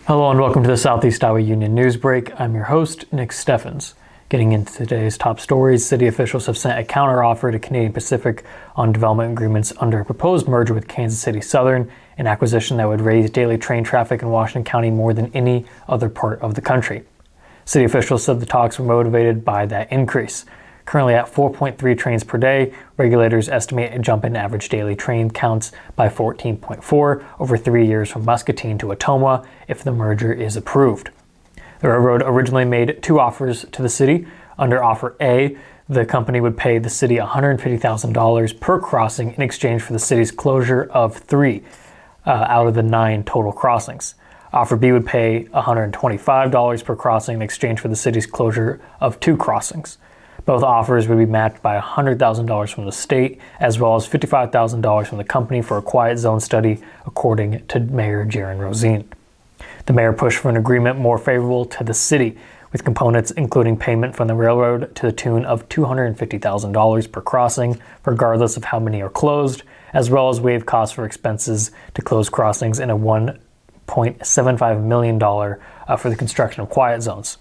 Hello and welcome to the Southeast Iowa Union News Break. I'm your host, Nick Steffens. Getting into today's top stories, city officials have sent a counteroffer to Canadian Pacific on development agreements under a proposed merger with Kansas City Southern, an acquisition that would raise daily train traffic in Washington County more than any other part of the country. City officials said the talks were motivated by that increase. Currently at 4.3 trains per day, regulators estimate a jump in average daily train counts by 14.4 over 3 years from Muscatine to Ottumwa if the merger is approved. The railroad originally made two offers to the city. Under offer A, the company would pay the city $150,000 per crossing in exchange for the city's closure of 3 out of the 9 total crossings. Offer B would pay $125 per crossing in exchange for the city's closure of 2 crossings. Both offers would be matched by $100,000 from the state, as well as $55,000 from the company for a quiet zone study, according to Mayor Jaron Rosine. The mayor pushed for an agreement more favorable to the city, with components including payment from the railroad to the tune of $250,000 per crossing, regardless of how many are closed, as well as waive costs for expenses to close crossings and a $1.75 million for the construction of quiet zones.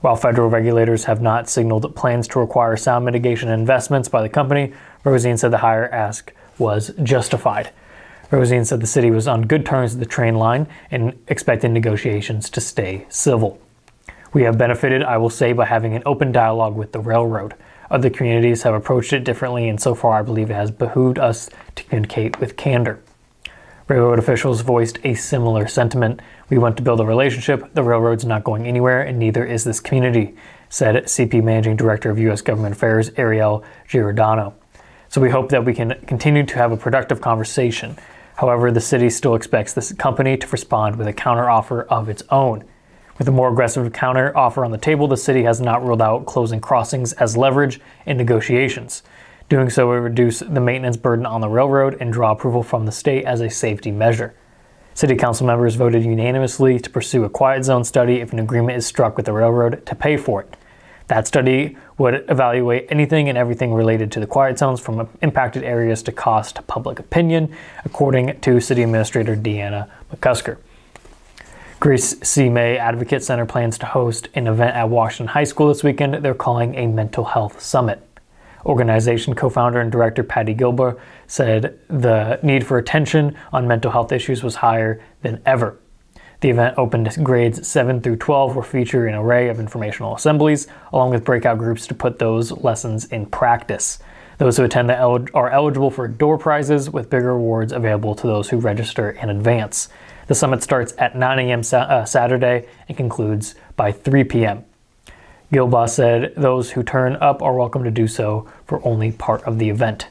While federal regulators have not signaled plans to require sound mitigation investments by the company, Rosine said the higher ask was justified. Rosine said the city was on good terms with the train line and expected negotiations to stay civil. We have benefited, I will say, by having an open dialogue with the railroad. Other communities have approached it differently, and so far I believe it has behooved us to communicate with candor. Railroad officials voiced a similar sentiment. We want to build a relationship. The railroad's not going anywhere, and neither is this community, said CP Managing Director of U.S. Government Affairs, Ariel Giordano. So we hope that we can continue to have a productive conversation. However, the city still expects this company to respond with a counteroffer of its own. With a more aggressive counteroffer on the table, the city has not ruled out closing crossings as leverage in negotiations. Doing so would reduce the maintenance burden on the railroad and draw approval from the state as a safety measure. City council members voted unanimously to pursue a quiet zone study if an agreement is struck with the railroad to pay for it. That study would evaluate anything and everything related to the quiet zones, from impacted areas to cost to public opinion, according to City Administrator Deanna McCusker. Grace C. May Advocate Center plans to host an event at Washington High School this weekend they're calling a Mental Health Summit. Organization co-founder and director Patty Gilba said the need for attention on mental health issues was higher than ever. The event open to grades 7 through 12 will feature an array of informational assemblies, along with breakout groups to put those lessons in practice. Those who attend are eligible for door prizes, with bigger awards available to those who register in advance. The summit starts at 9 a.m. Saturday and concludes by 3 p.m. Gilba said those who turn up are welcome to do so for only part of the event.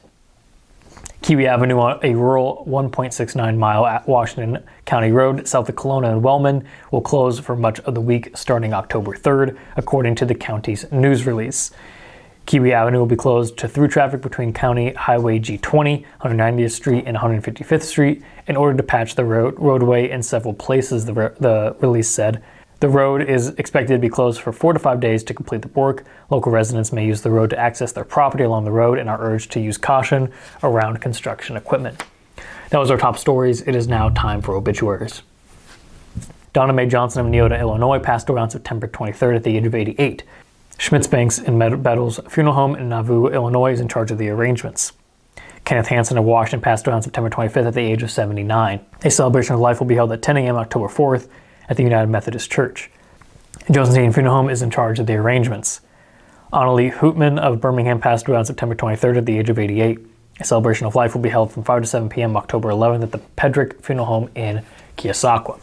Kiwi Avenue, a rural 1.69-mile Washington County road south of Kelowna and Wellman, will close for much of the week starting October 3rd, according to the county's news release. Kiwi Avenue will be closed to through traffic between County Highway G20, 190th Street, and 155th Street in order to patch the roadway in several places, the release said. The road is expected to be closed for 4 to 5 days to complete the work. Local residents may use the road to access their property along the road and are urged to use caution around construction equipment. That was our top stories. It is now time for obituaries. Donna Mae Johnson of Neota, Illinois, passed away on September 23rd at the age of 88. Schmitz Banks in Bettles Funeral Home in Nauvoo, Illinois, is in charge of the arrangements. Kenneth Hansen of Washington passed away on September 25th at the age of 79. A celebration of life will be held at 10 a.m. October 4th at the United Methodist Church. Jones Indian Funeral Home is in charge of the arrangements. Annalie Hootman of Birmingham passed away on September 23rd at the age of 88. A celebration of life will be held from 5 to 7 p.m. October 11th at the Pedrick Funeral Home in Keosauqua.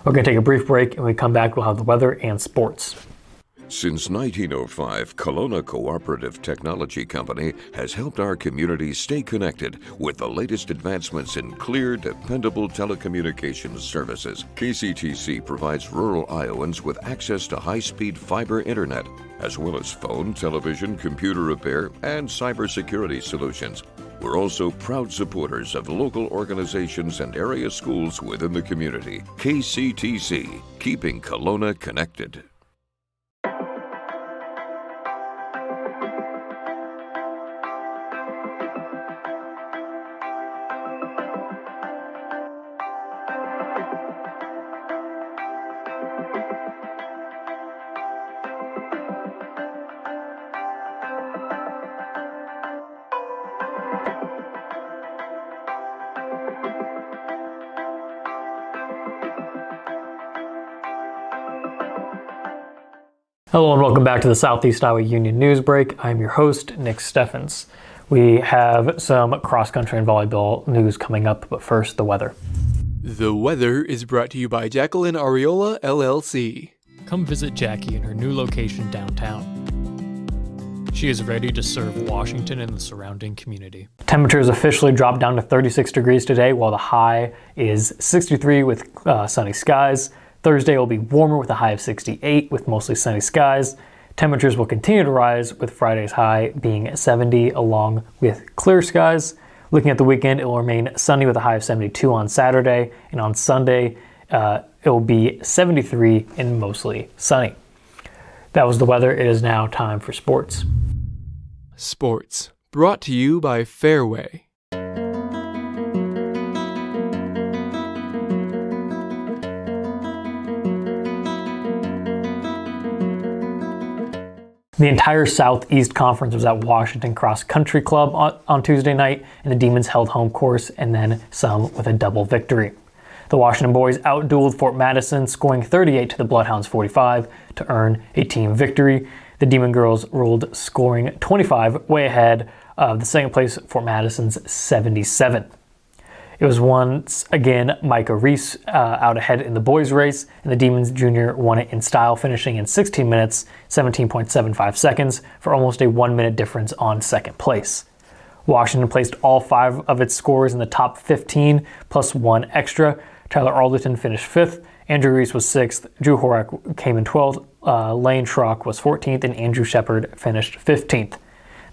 We're going to take a brief break, and when we come back, we'll have the weather and sports. Since 1905, Kelowna Cooperative Technology Company has helped our community stay connected with the latest advancements in clear, dependable telecommunications services. KCTC provides rural Iowans with access to high-speed fiber internet, as well as phone, television, computer repair, and cybersecurity solutions. We're also proud supporters of local organizations and area schools within the community. KCTC, keeping Kelowna connected. Hello and welcome back to the Southeast Iowa Union News Break. I'm your host, Nick Steffens. We have some cross-country and volleyball news coming up, but first, the weather. The weather is brought to you by Jacqueline Ariola, LLC. Come visit Jackie in her new location downtown. She is ready to serve Washington and the surrounding community. Temperatures officially dropped down to 36 degrees today, while the high is 63 with sunny skies. Thursday will be warmer with a high of 68 with mostly sunny skies. Temperatures will continue to rise with Friday's high being 70 along with clear skies. Looking at the weekend, it will remain sunny with a high of 72 on Saturday, and on Sunday it will be 73 and mostly sunny. That was the weather. It is now time for sports. Sports, brought to you by Fairway. The entire Southeast Conference was at Washington Cross Country Club on Tuesday night, and the Demons held home course and then some with a double victory. The Washington boys outdueled Fort Madison, scoring 38 to the Bloodhounds 45 to earn a team victory. The Demon girls ruled, scoring 25, way ahead of the second place Fort Madison's 77. It was once again Micah Reese out ahead in the boys' race, and the Demons junior won it in style, finishing in 16 minutes, 17.75 seconds, for almost a 1 minute difference on second place. Washington placed all 5 of its scorers in the top 15, plus 1 extra. Tyler Alderton finished 5th, Andrew Reese was 6th, Drew Horak came in 12th, Lane Schrock was 14th, and Andrew Shepard finished 15th.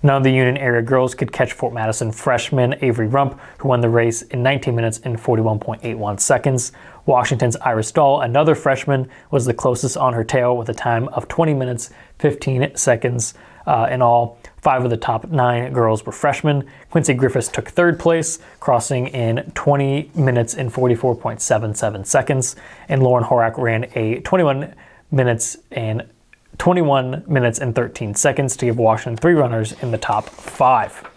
None of the Union area girls could catch Fort Madison freshman Avery Rump, who won the race in 19 minutes and 41.81 seconds. Washington's Iris Dahl, another freshman, was the closest on her tail with a time of 20 minutes, 15 seconds in all. 5 of the top 9 girls were freshmen. Quincy Griffiths took 3rd place, crossing in 20 minutes and 44.77 seconds. And Lauren Horak ran a 21 minutes and 13 seconds to give Washington 3 runners in the top 5.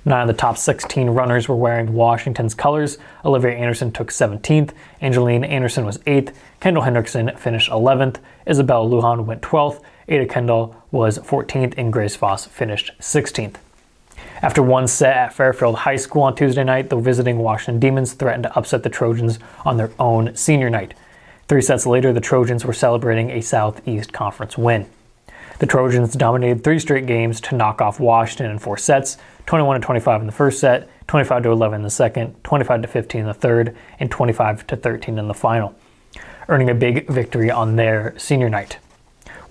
9 of the top 16 runners were wearing Washington's colors. Olivia Anderson took 17th, Angeline Anderson was 8th, Kendall Hendrickson finished 11th, Isabella Lujan went 12th, Ada Kendall was 14th, and Grace Voss finished 16th. After one set at Fairfield High School on Tuesday night, the visiting Washington Demons threatened to upset the Trojans on their own senior night. 3 sets later, the Trojans were celebrating a Southeast Conference win. The Trojans dominated 3 straight games to knock off Washington in 4 sets, 21-25 in the first set, 25-11 in the second, 25-15 in the third, and 25-13 in the final, earning a big victory on their senior night.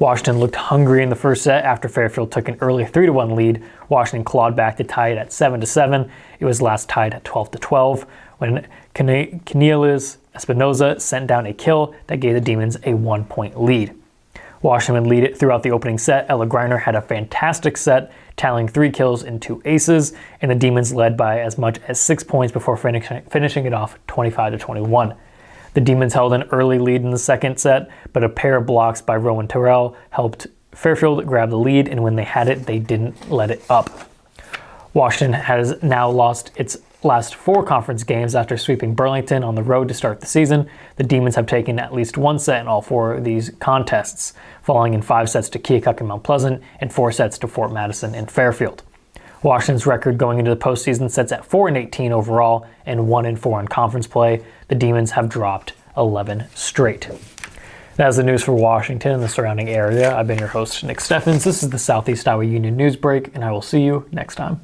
Washington looked hungry in the first set after Fairfield took an early 3-1 lead. Washington clawed back to tie it at 7-7. It was last tied at 12-12 when Canelis Espinoza sent down a kill that gave the Demons a 1-point lead. Washington would lead it throughout the opening set. Ella Greiner had a fantastic set, tallying 3 kills and 2 aces, and the Demons led by as much as 6 points before finishing it off 25-21. The Demons held an early lead in the second set, but a pair of blocks by Rowan Terrell helped Fairfield grab the lead, and when they had it, they didn't let it up. Washington has now lost its last 4 conference games after sweeping Burlington on the road to start the season. The Demons have taken at least 1 set in all 4 of these contests, falling in 5 sets to Keokuk and Mount Pleasant and 4 sets to Fort Madison and Fairfield. Washington's record going into the postseason sits at 4-18 overall and 1-4 in conference play. The Demons have dropped 11 straight. That is the news for Washington and the surrounding area. I've been your host, Nick Steffens. This is the Southeast Iowa Union News Break, and I will see you next time.